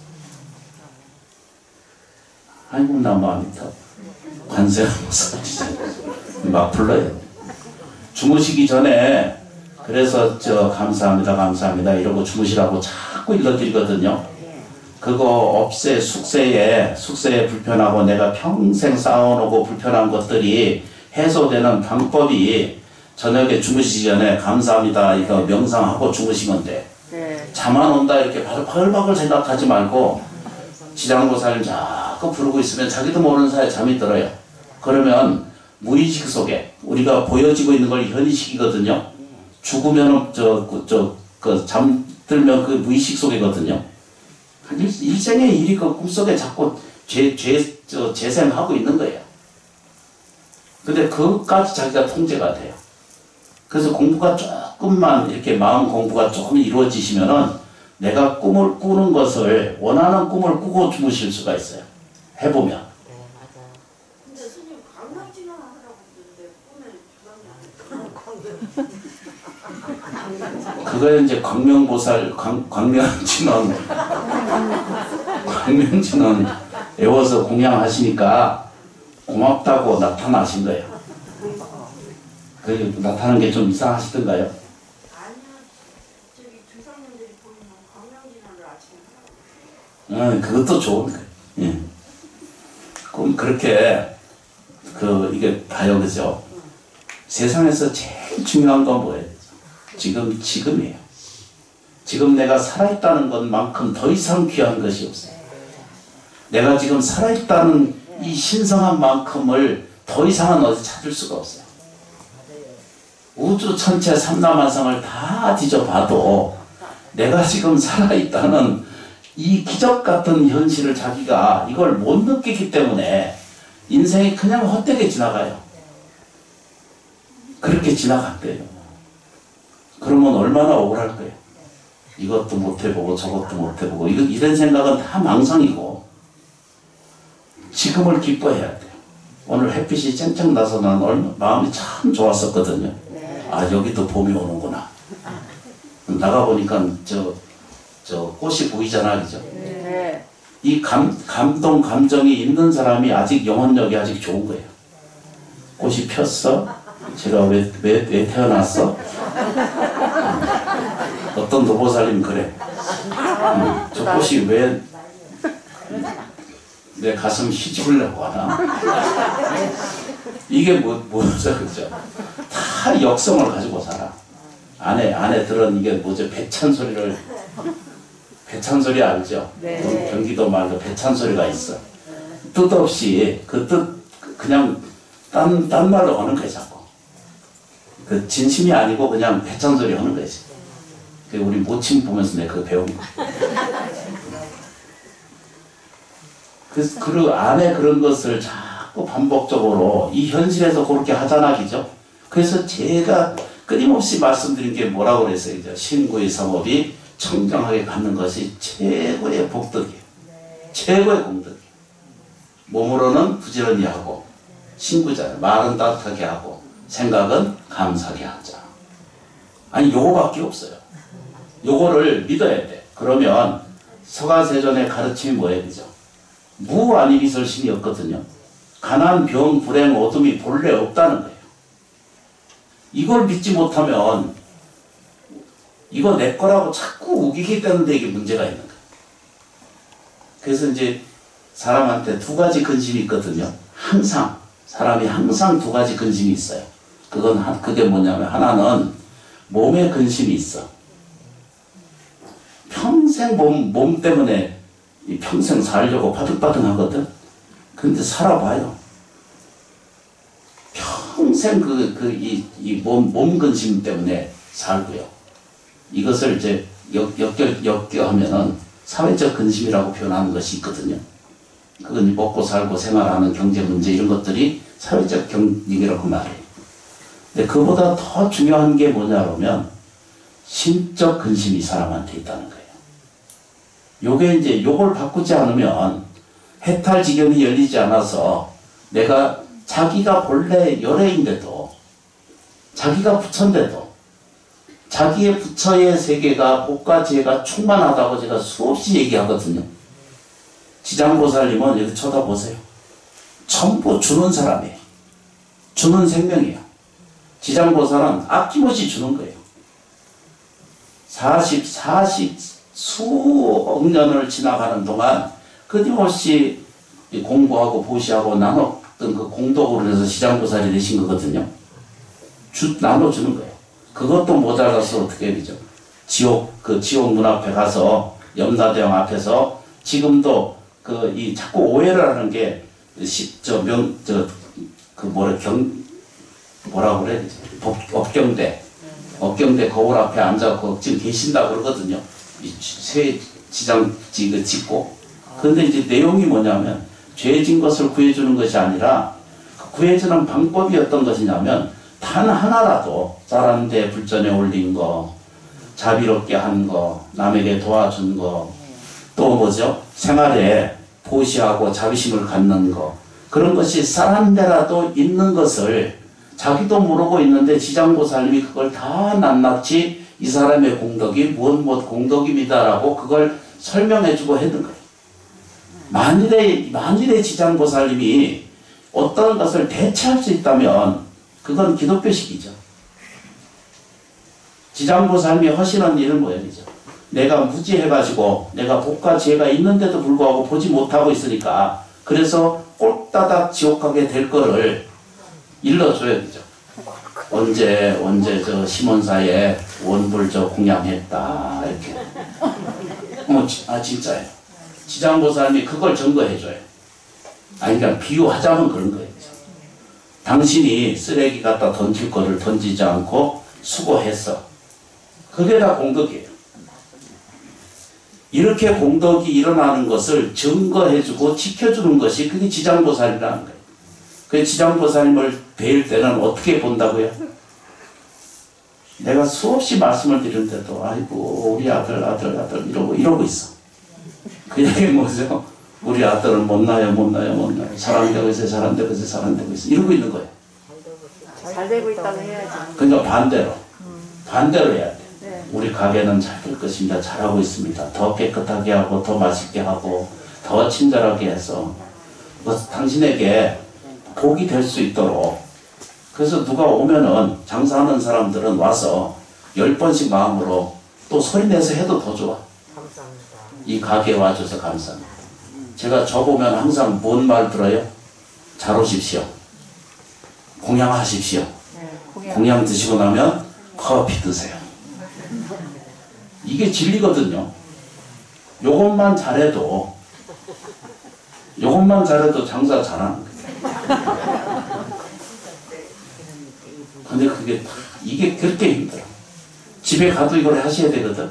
아이고, 나 마음이 더 관세음보살 막 불러요. 주무시기 전에 그래서 감사합니다 이러고 주무시라고 자꾸 일러드리거든요. 그거 숙세에 불편하고 내가 평생 쌓아놓고 불편한 것들이 해소되는 방법이 저녁에 주무시기 전에 감사합니다 이거 명상하고 주무시면 돼. 잠 안 온다 이렇게 바글바글 생각하지 말고 지장보살을 자꾸 부르고 있으면 자기도 모르는 사이에 잠이 들어요. 그러면 무의식 속에 우리가 보여지고 있는 걸 현의식이거든요. 죽으면 잠들면 그 무의식 속이거든요. 일생의 일이 그 꿈속에 자꾸 재생하고 있는 거예요. 근데 그것까지 자기가 통제가 돼요. 그래서 공부가 조금만 이렇게 마음 공부가 조금 이루어지시면은 내가 꿈을 꾸는 것을 원하는 꿈을 꾸고 주무실 수가 있어요. 해보면. 네, 맞아요. 근데 스님 광명진원 하라고 그러는데 꿈에 주방이 안 그거에 이제 광명보살, 광명진원 외워서 공양하시니까 고맙다고 나타나신 거예요. 그 나타나는 게 좀 이상하시던가요? 아니요. 저기 주상님들이 보이면 광명진원을 아침에 하라고. 그것도 좋은 거예요. 예. 그럼 그렇게 이게 봐요, 그죠? 세상에서 제일 중요한 건 뭐예요? 지금이에요. 지금 내가 살아있다는 것만큼 더 이상 귀한 것이 없어요. 내가 지금 살아있다는 이 신성한 만큼을 더 이상은 어디 찾을 수가 없어요. 우주 전체 삼라만상을 다 뒤져봐도 내가 지금 살아있다는 이 기적 같은 현실을 자기가 이걸 못 느끼기 때문에 인생이 그냥 헛되게 지나가요. 그렇게 지나갔대요. 그러면 얼마나 억울할 거예요. 이것도 못 해보고 저것도 못 해보고 이런 생각은 다 망상이고 지금을 기뻐해야 돼요. 오늘 햇빛이 쨍쨍 나서 난 마음이 참 좋았었거든요. 아, 여기도 봄이 오는구나. 나가보니까 저 꽃이 보이잖아, 그죠? 네. 이 감동, 감정이 있는 사람이 아직 영혼력이 아직 좋은 거예요. 꽃이 폈어? 제가 왜 태어났어? 어떤 도보살님 그래. 저 꽃이 왜 내 가슴 휘집으려고 하나? 이게 뭐죠, 그죠? 다 역성을 가지고 살아. 안에 들은 이게 뭐죠? 배찬소리 알죠? 네. 경기도 말로 배찬소리가 있어. 뜻없이 그냥 딴 말로 하는 거야, 자꾸. 그 진심이 아니고 그냥 배찬소리 하는 거지. 그 우리 모친 보면서 내가 그거 배운 거. 그 안에 그런 것을 자꾸 반복적으로 이 현실에서 그렇게 하잖아, 그죠? 그래서 제가 끊임없이 말씀드린 게 뭐라고 그랬어요, 그죠? 신구의 사법이 청정하게 갖는 것이 최고의 복덕이에요. 최고의 공덕이에요. 몸으로는 부지런히 하고, 신구잖아요. 말은 따뜻하게 하고, 생각은 감사하게 하자. 아니, 요거밖에 없어요. 요거를 믿어야 돼. 그러면 서가세존의 가르침이 뭐예요, 그죠? 무 아니 미설심이 없거든요. 가난, 병, 불행, 어둠이 본래 없다는 거예요. 이걸 믿지 못하면 이거 내 거라고 자꾸 우기기 때문에 이게 문제가 있는 거예요. 그래서 이제 사람한테 두 가지 근심이 있거든요. 사람이 항상 두 가지 근심이 있어요. 그게 뭐냐면 하나는 몸에 근심이 있어. 평생 몸 때문에 평생 살려고 바득바득 하거든. 근데 살아봐요. 평생 몸 근심 때문에 살고요. 이것을 이제 역겨하면은 사회적 근심이라고 표현하는 것이 있거든요. 그건 먹고 살고 생활하는 경제 문제 이런 것들이 사회적 경직이라고 말해요. 근데 그보다 더 중요한 게 뭐냐면 신적 근심이 사람한테 있다는 거예요. 요게 이제 요걸 바꾸지 않으면 해탈 지경이 열리지 않아서 자기가 본래 열애인데도 자기가 부처인데도 자기의 부처의 세계가 복과 지혜가 충만하다고 제가 수없이 얘기하거든요. 지장보살님은 여기 쳐다보세요. 전부 주는 사람이에요. 주는 생명이에요. 지장보살은 아낌없이 주는 거예요. 40 수억 년을 지나가는 동안 끊임없이 공부하고 보시하고 나눴던 그 공덕으로 해서 지장보살이 되신 거거든요. 나눠주는 거예요. 그것도 모자라서 어떻게 되죠? 지옥 문 앞에 가서 염라대왕 앞에서 지금도 자꾸 오해를 하는 게 뭐라고 그래? 업경대 거울 앞에 앉아서 지금 계신다고 그러거든요. 새 지장 짓고. 그런데 이제 내용이 뭐냐면 죄진 것을 구해주는 것이 아니라 그 구해주는 방법이 어떤 것이냐면 단 하나라도 사람한테 불전에 올린 거, 자비롭게 한 거, 남에게 도와준 거, 또 뭐죠? 생활에 보시하고 자비심을 갖는 거, 그런 것이 사람들라도 있는 것을 자기도 모르고 있는데 지장보살님이 그걸 다 낱낱이 이 사람의 공덕이 무엇 공덕입니다라고 그걸 설명해주고 했는 거예요. 만일에 지장보살님이 어떤 것을 대체할 수 있다면 그건 기독교식이죠. 지장보살님이 하시는 일은 뭐였죠? 내가 무지해가지고 내가 복과 지혜가 있는데도 불구하고 보지 못하고 있으니까 그래서 꼴따닥 지옥 가게 될 거를 일러줘야 되죠. 언제 저 시몬사에 원불 저 공양했다 이렇게. 진짜예요. 지장보살님이 그걸 증거해줘요. 그러니까 비유하자면 그런 거예요. 당신이 쓰레기 갖다 던질 거를 던지지 않고 수고했어. 그게 다 공덕이에요. 이렇게 공덕이 일어나는 것을 증거해주고 지켜주는 것이 그게 지장보살이라는 거예요. 그 지장보살님을 뵐 때는 어떻게 본다고요? 내가 수없이 말씀을 드리는데도 아이고 우리 아들 이러고 있어. 그 얘기는 뭐죠? 우리 아들은 못나요. 사랑되고 있어. 이러고 있는 거예요. 잘 되고 있다고 해야지. 그러니까 반대로 해야 돼. 네. 우리 가게는 잘 될 것입니다. 잘하고 있습니다. 더 깨끗하게 하고 더 맛있게 하고 더 친절하게 해서 당신에게 복이 될 수 있도록. 그래서 누가 오면은 장사하는 사람들은 와서 10번씩 마음으로 또 소리내서 해도 더 좋아. 감사합니다. 이 가게에 와줘서 감사합니다. 제가 저 보면 항상 뭔 말 들어요? 잘 오십시오. 공양하십시오. 네, 공양 드시고 나면 커피 드세요. 이게 진리거든요. 요것만 잘해도 장사 잘하는 거예요. 근데 이게 그렇게 힘들어. 집에 가도 이걸 하셔야 되거든.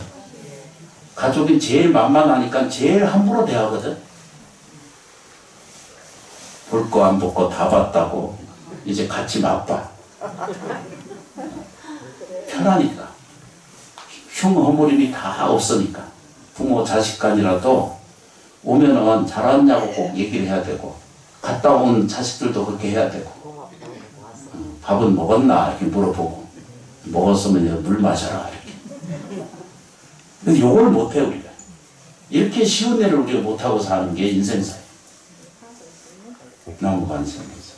가족이 제일 만만하니까 제일 함부로 대하거든. 볼 거 안 볼 거 다 봤다고 이제 같이 맛봐. 편하니까. 흉허물임이 다 없으니까. 부모 자식 간이라도 오면은 잘 왔냐고 꼭 얘기를 해야 되고 갔다 온 자식들도 그렇게 해야 되고 밥은 먹었나 이렇게 물어보고 먹었으면 물 마셔라 이렇게. 근데 요걸 못해 우리가. 이렇게 쉬운 일을 우리가 못하고 사는 게 인생사예요. 나무관생에서.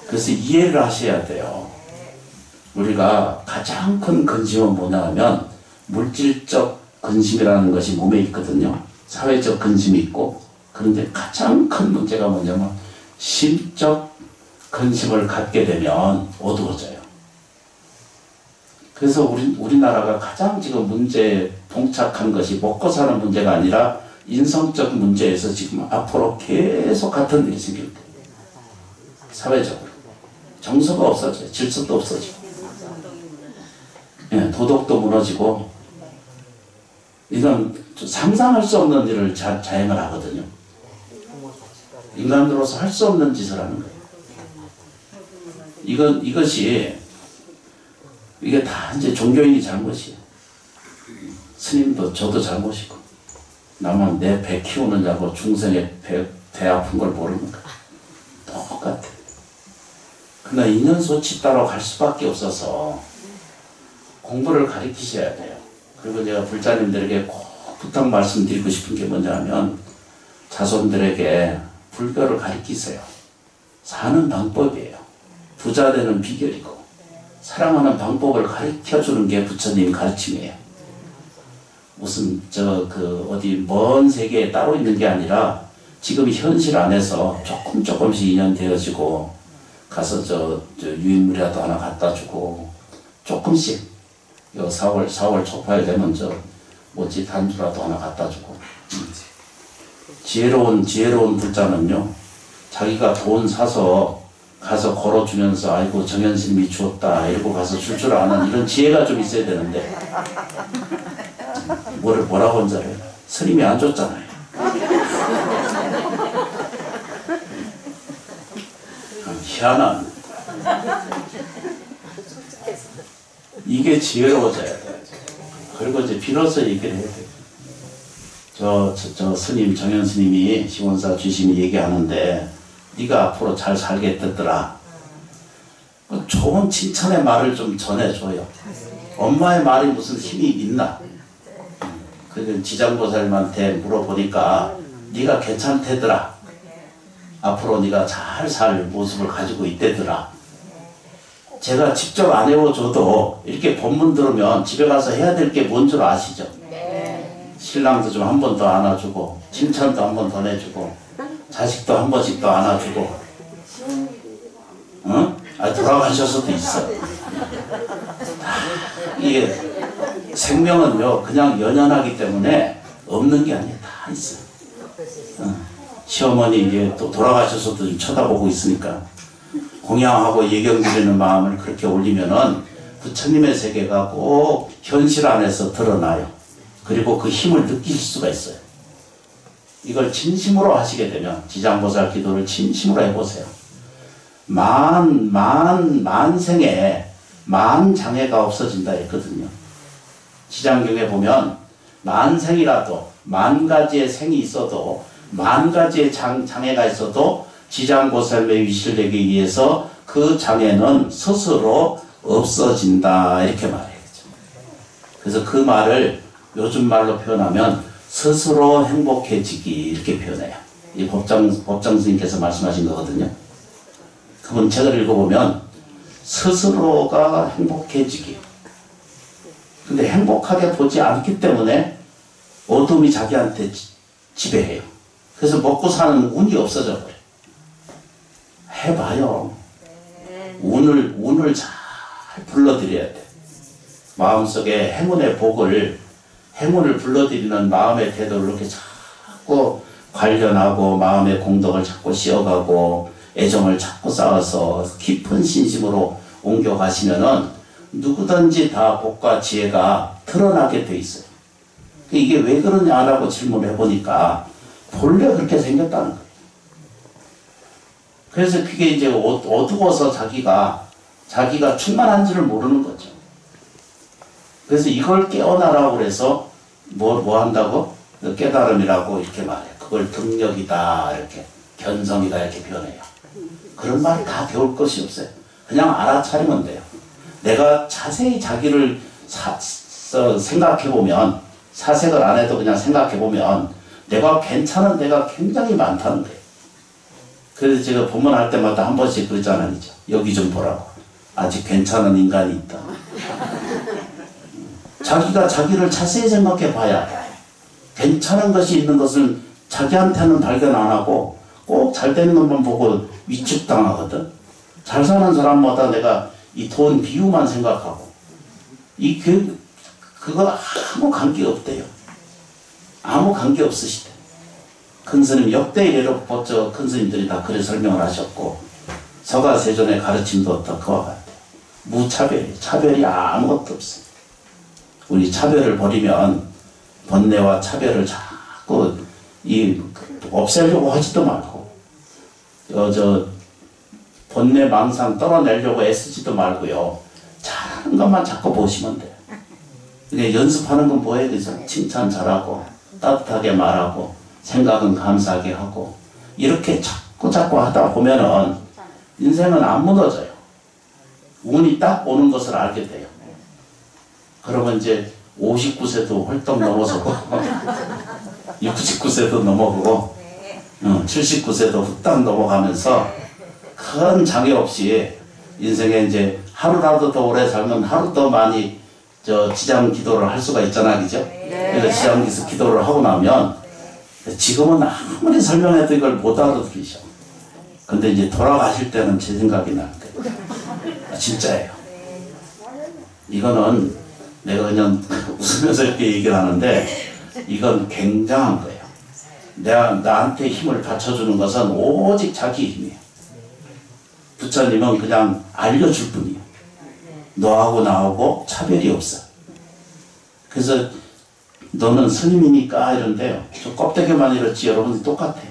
그래서 이해를 하셔야 돼요. 우리가 가장 큰 근심은 뭐냐 하면 물질적 근심이라는 것이 몸에 있거든요. 사회적 근심이 있고. 그런데 가장 큰 문제가 뭐냐면 심적 근심을 갖게 되면 어두워져요. 그래서 우리나라가 가장 지금 문제에 봉착한 것이 먹고 사는 문제가 아니라 인성적 문제에서 지금 앞으로 계속 같은 일이 생길 거예요. 사회적으로. 정서가 없어져요. 질서도 없어지고. 예, 도덕도 무너지고. 이건 상상할 수 없는 일을 자행을 하거든요. 인간으로서 할 수 없는 짓을 하는 거예요. 이게 다 이제 종교인이 잘못이에요. 스님도 저도 잘못이고. 나만 내 배 키우느냐고 중생의 배 아픈 걸 모르는 거야. 똑같아. 그러나 인연소치 따라 갈 수밖에 없어서 공부를 가르치셔야 돼요. 그리고 제가 불자님들에게 꼭 부탁 말씀드리고 싶은 게 뭐냐 하면 자손들에게 불교를 가르치세요. 사는 방법이에요. 부자 되는 비결이고 사랑하는 방법을 가르쳐주는 게 부처님 가르침이에요. 무슨 어디 먼 세계에 따로 있는 게 아니라 지금 현실 안에서 조금씩 인연되어지고 가서 유인물이라도 하나 갖다 주고 조금씩 4월 초파에 되면 단주라도 하나 갖다 주고. 지혜로운 불자는요, 자기가 돈 사서 가서 걸어주면서 아이고 정현스님이 주었다 이러고 가서 줄 아는 이런 지혜가 좀 있어야 되는데 뭐라고 한자래요? 스님이 안 줬잖아요. 희한한. 이게 지혜로워져야 돼. 그리고 이제 비로소 얘기를 해야 돼. 저 스님, 정현 스님이 시원사 주심이 얘기하는데, 네가 앞으로 잘 살겠더라. 좋은 칭찬의 말을 좀 전해줘요. 엄마의 말이 무슨 힘이 있나? 그 지장보살님한테 물어보니까 네가 괜찮대더라. 앞으로 네가 잘 살 모습을 가지고 있대더라. 제가 직접 안 해줘도 이렇게 법문 들으면 집에 가서 해야 될 게 뭔 줄 아시죠? 신랑도 좀 한 번 더 안아주고, 칭찬도 한 번 더 내주고, 자식도 한 번씩 더 안아주고, 응? 돌아가셔서도 있어. 이게 생명은요 그냥 연연하기 때문에 없는 게 아니야. 다 있어. 시어머니 이제 또 돌아가셔서도 좀 쳐다보고 있으니까 공양하고 예경 드리는 마음을 그렇게 올리면은 부처님의 세계가 꼭 현실 안에서 드러나요. 그리고 그 힘을 느끼실 수가 있어요. 이걸 진심으로 하시게 되면 지장보살 기도를 진심으로 해보세요. 만생에 만장애가 없어진다 했거든요. 지장경에 보면 만생이라도 만가지의 생이 있어도 만가지의 장애가 있어도 지장보살의 위실되기 위해서 그 장애는 스스로 없어진다 이렇게 말해요. 그래서 그 말을 요즘 말로 표현하면 스스로 행복해지기 이렇게 표현해요. 이 법장 스님께서 말씀하신 거거든요. 그분 책을 읽어보면 스스로가 행복해지기. 근데 행복하게 보지 않기 때문에 어둠이 자기한테 지배해요. 그래서 먹고 사는 운이 없어져 버려. 해봐요. 운을 잘 불러들여야 돼. 마음속에 행운을 불러들이는 마음의 태도를 이렇게 자꾸 관련하고 마음의 공덕을 자꾸 씌워가고 애정을 자꾸 쌓아서 깊은 신심으로 옮겨가시면은 누구든지 다 복과 지혜가 드러나게 돼 있어요. 이게 왜 그러냐라고 질문을 해보니까 본래 그렇게 생겼다는 거예요. 그래서 그게 이제 어두워서 자기가 충만한 줄을 모르는 거죠. 그래서 이걸 깨어나라고 그래서 뭐 한다고? 깨달음이라고 이렇게 말해요. 그걸 등력이다 이렇게 견성이다 이렇게 표현해요. 그런 말 다 배울 것이 없어요. 그냥 알아차리면 돼요. 내가 자세히 자기를 생각해보면 사색을 안 해도 그냥 생각해보면 내가 괜찮은 데가 굉장히 많다는 거예요. 그래서 제가 법문할 때마다 한 번씩 그러잖아요. 여기 좀 보라고. 아직 괜찮은 인간이 있다. 자기가 자기를 자세히 생각해 봐야 괜찮은 것이 있는 것을 자기한테는 발견 안 하고 꼭 잘 되는 것만 보고 위축당하거든. 잘 사는 사람마다 내가 이 돈 비유만 생각하고 그거 아무 관계 없대요. 아무 관계 없으시대. 큰 스님 역대 이래로 큰 스님들이 다 그래 설명을 하셨고 서가세존의 가르침도 또 그와 같아요. 무차별이 차별이 아무것도 없어요. 우리 차별을 버리면 번뇌와 차별을 자꾸 없애려고 하지도 말고 번뇌 망상 떨어내려고 애쓰지도 말고요. 잘하는 것만 자꾸 보시면 돼요. 근데 연습하는 건 뭐예요? 그래서 칭찬 잘하고 따뜻하게 말하고 생각은 감사하게 하고 이렇게 자꾸 하다 보면은 인생은 안 무너져요. 운이 딱 오는 것을 알게 돼요. 그러면 이제 59세도 훌떡 넘어서고 69세도 넘어가고 79세도 후딱 넘어가면서 큰 장애 없이 인생에 이제 하루라도 더 오래 살면 하루 더 많이 지장 기도를 할 수가 있잖아, 그죠? 그래서 지장 기도를 하고 나면 지금은 아무리 설명해도 이걸 못 알아들으셔. 근데 이제 돌아가실 때는 제 생각이 날 거예요. 진짜예요. 이거는 내가 그냥 웃으면서 이렇게 얘기를 하는데 이건 굉장한 거예요. 나한테 힘을 받쳐주는 것은 오직 자기 힘이에요. 부처님은 그냥 알려줄 뿐이에요. 너하고 나하고 차별이 없어. 그래서 너는 스님이니까 이런데요. 저 껍데기만 이렇지 여러분이 똑같아요.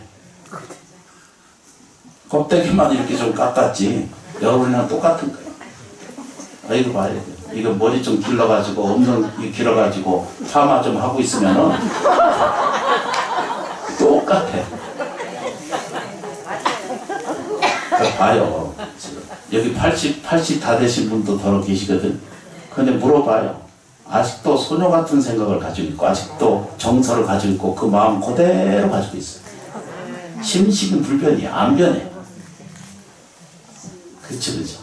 껍데기만 이렇게 좀 깎았지. 여러분이랑 똑같은 거예요. 아, 이거 봐야 돼. 이거 머리 좀 길러가지고, 엉덩이 길어가지고, 파마 좀 하고 있으면은, 똑같아. 봐요. 여기 80 다 되신 분도 더러 계시거든. 근데 물어봐요. 아직도 소녀 같은 생각을 가지고 있고, 아직도 정서를 가지고 있고, 그 마음 그대로 가지고 있어요. 심식은 불변이야. 안 변해. 그치.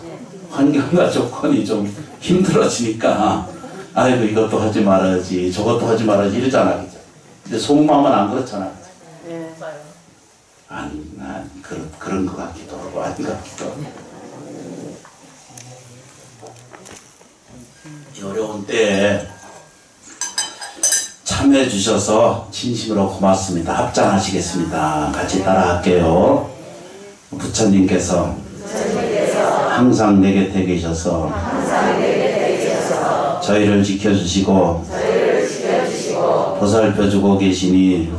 환경과 조건이 좀 힘들어지니까, 아이고, 이것도 하지 말아야지, 저것도 하지 말아야지, 이러잖아. 그죠? 근데 속마음은 안 그렇잖아. 예. 아니, 난 그런 것 같기도 하고, 아닌 것 같기도 하고. 이 어려운 때에 참여해 주셔서 진심으로 고맙습니다. 합장하시겠습니다. 같이 따라할게요. 부처님께서 항상 내 곁에 계셔서 저희를 지켜주시고 보살펴주고 계시니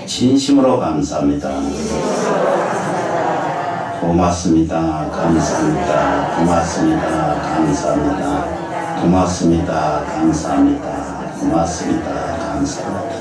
진심으로 감사합니다. 고맙습니다. 감사합니다. 고맙습니다. 감사합니다. 고맙습니다. 감사합니다. 고맙습니다. 감사합니다.